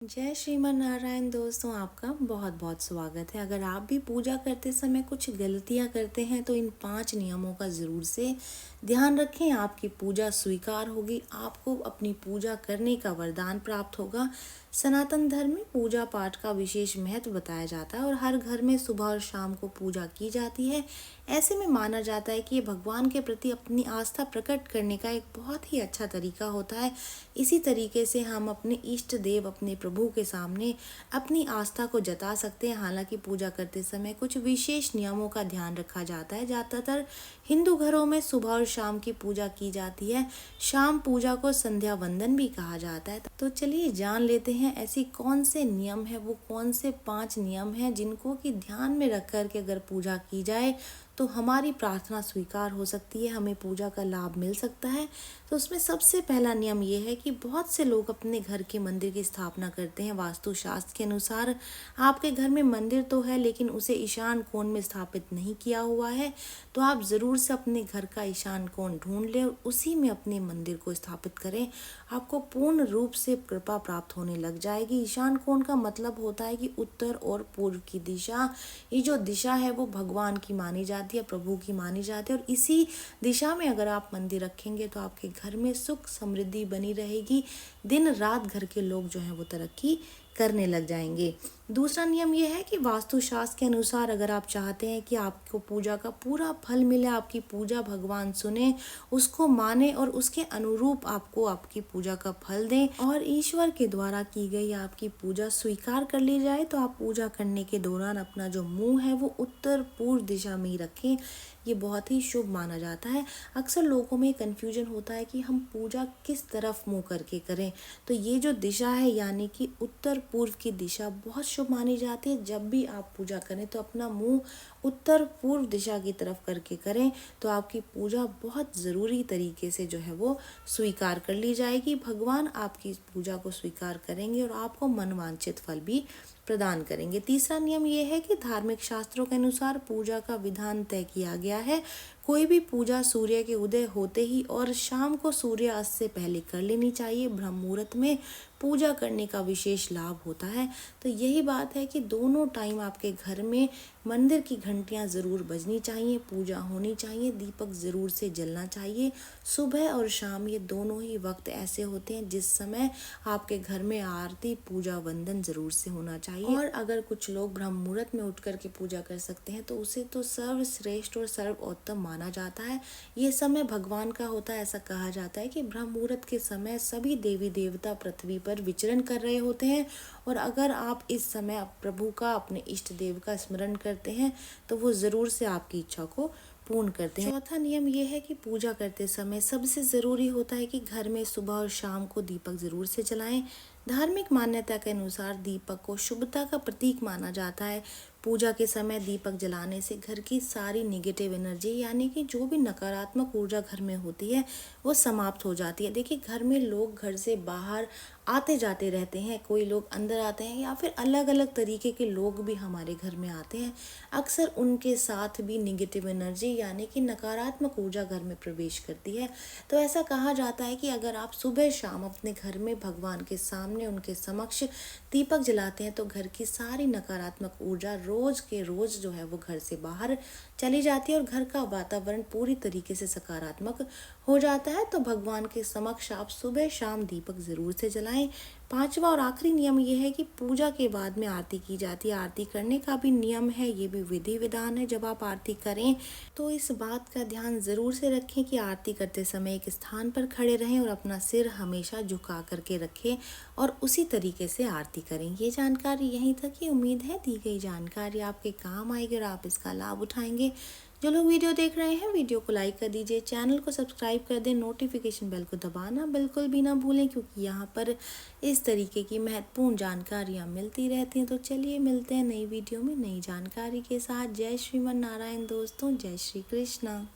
जय श्रीमन नारायण दोस्तों, आपका बहुत बहुत स्वागत है। अगर आप भी पूजा करते समय कुछ गलतियां करते हैं तो इन 5 नियमों का ज़रूर से ध्यान रखें। आपकी पूजा स्वीकार होगी, आपको अपनी पूजा करने का वरदान प्राप्त होगा। सनातन धर्म में पूजा पाठ का विशेष महत्व बताया जाता है और हर घर में सुबह और शाम को पूजा की जाती है। ऐसे में माना जाता है कि ये भगवान के प्रति अपनी आस्था प्रकट करने का एक बहुत ही अच्छा तरीका होता है। इसी तरीके से हम अपने इष्ट देव, अपने प्रभु के सामने अपनी आस्था को जता सकते हैं। हालांकि पूजा करते समय कुछ विशेष नियमों का ध्यान रखा जाता है। ज़्यादातर हिंदू घरों में सुबह और शाम की पूजा की जाती है। शाम पूजा को संध्या वंदन भी कहा जाता है। तो चलिए जान लेते हैं ऐसी कौन से नियम है, वो कौन से 5 नियम हैं जिनको कि ध्यान में रख कर के अगर पूजा की जाए तो हमारी प्रार्थना स्वीकार हो सकती है, हमें पूजा का लाभ मिल सकता है। तो उसमें सबसे पहला नियम ये है कि बहुत से लोग अपने घर के मंदिर की स्थापना करते हैं। वास्तुशास्त्र के अनुसार आपके घर में मंदिर तो है लेकिन उसे ईशान कोण में स्थापित नहीं किया हुआ है, तो आप ज़रूर से अपने घर का ईशान कोण ढूंढ लें और उसी में अपने मंदिर को स्थापित करें। आपको पूर्ण रूप से कृपा प्राप्त होने लग जाएगी। ईशान कोण का मतलब होता है कि उत्तर और पूर्व की दिशा। ये जो दिशा है वो भगवान की मानी जाती है, प्रभु की मानी जाती है, और इसी दिशा में अगर आप मंदिर रखेंगे तो आपके घर में सुख समृद्धि बनी रहेगी। दिन रात घर के लोग जो हैं वो तरक्की करने लग जाएंगे। दूसरा नियम यह है कि वास्तुशास्त्र के अनुसार अगर आप चाहते हैं कि आपको पूजा का पूरा फल मिले, आपकी पूजा भगवान सुने, उसको माने और उसके अनुरूप आपको आपकी पूजा का फल दें और ईश्वर के द्वारा की गई आपकी पूजा स्वीकार कर ली जाए, तो आप पूजा करने के दौरान अपना जो मुंह है वो उत्तर पूर्व दिशा में ही रखें। ये बहुत ही शुभ माना जाता है। अक्सर लोगों में कन्फ्यूजन होता है कि हम पूजा किस तरफ मुंह करके करें। तो ये जो दिशा है यानी कि उत्तर पूर्व की दिशा बहुत शुभ मानी जाती है। जब भी आप पूजा करें तो अपना मुंह उत्तर पूर्व दिशा की तरफ करके करें, तो आपकी पूजा बहुत ज़रूरी तरीके से जो है वो स्वीकार कर ली जाएगी। भगवान आपकी पूजा को स्वीकार करेंगे और आपको मनवांछित फल भी प्रदान करेंगे। तीसरा नियम यह है कि धार्मिक शास्त्रों के अनुसार पूजा का विधान तय किया गया है। कोई भी पूजा सूर्य के उदय होते ही और शाम को सूर्यास्त से पहले कर लेनी चाहिए। ब्रह्म मुहूर्त में पूजा करने का विशेष लाभ होता है। तो यही बात है कि दोनों टाइम आपके घर में मंदिर की घंटियां ज़रूर बजनी चाहिए, पूजा होनी चाहिए, दीपक ज़रूर से जलना चाहिए। सुबह और शाम ये दोनों ही वक्त ऐसे होते हैं जिस समय आपके घर में आरती, पूजा, वंदन ज़रूर से होना चाहिए। और अगर कुछ लोग ब्रह्म मुहूर्त में उठ करके पूजा कर सकते हैं तो उसे तो सर्वश्रेष्ठ और सर्वोत्तम माना जाता है। ये समय भगवान का होता है। ऐसा कहा जाता है कि ब्रह्म मुहूर्त के समय सभी देवी देवता पृथ्वी पर विचरण कर रहे होते हैं और अगर आप इस समय प्रभु का, अपने इष्ट देव का स्मरण करते हैं तो वो ज़रूर से आपकी इच्छा को पूर्ण करते हैं। चौथा नियम यह है कि पूजा करते समय सबसे ज़रूरी होता है कि घर में सुबह और शाम को दीपक ज़रूर से जलाएं। धार्मिक मान्यता के अनुसार दीपक को शुभता का प्रतीक माना जाता है। पूजा के समय दीपक जलाने से घर की सारी नेगेटिव एनर्जी यानी कि जो भी नकारात्मक ऊर्जा घर में होती है वो समाप्त हो जाती है। देखिए, घर में लोग घर से बाहर आते जाते रहते हैं, कोई लोग अंदर आते हैं या फिर अलग अलग तरीके के लोग भी हमारे घर में आते हैं। अक्सर उनके साथ भी नेगेटिव एनर्जी यानी कि नकारात्मक ऊर्जा घर में प्रवेश करती है। तो ऐसा कहा जाता है कि अगर आप सुबह शाम अपने घर में भगवान के सामने, उनके समक्ष दीपक जलाते हैं तो घर की सारी नकारात्मक ऊर्जा रोज के रोज जो है वो घर से बाहर चली जाती है और घर का वातावरण पूरी तरीके से सकारात्मक हो जाता है। तो भगवान के समक्ष आप सुबह शाम दीपक ज़रूर से जलाएं। पांचवा और आखिरी नियम ये है कि पूजा के बाद में आरती की जाती है। आरती करने का भी नियम है, ये भी विधि विधान है। जब आप आरती करें तो इस बात का ध्यान ज़रूर से रखें कि आरती करते समय एक स्थान पर खड़े रहें और अपना सिर हमेशा झुका करके रखें और उसी तरीके से आरती करें। ये जानकारी यहीं तक ही। उम्मीद है दी गई जानकारी आपके काम आएगी और आप इसका लाभ उठाएंगे। जो लोग वीडियो देख रहे हैं वीडियो को लाइक कर दीजिए, चैनल को सब्सक्राइब कर दें, नोटिफिकेशन बेल को दबाना बिल्कुल भी ना भूलें क्योंकि यहाँ पर इस तरीके की महत्वपूर्ण जानकारियाँ मिलती रहती हैं। तो चलिए मिलते हैं नई वीडियो में नई जानकारी के साथ। जय श्रीमन नारायण दोस्तों, जय श्री कृष्णा।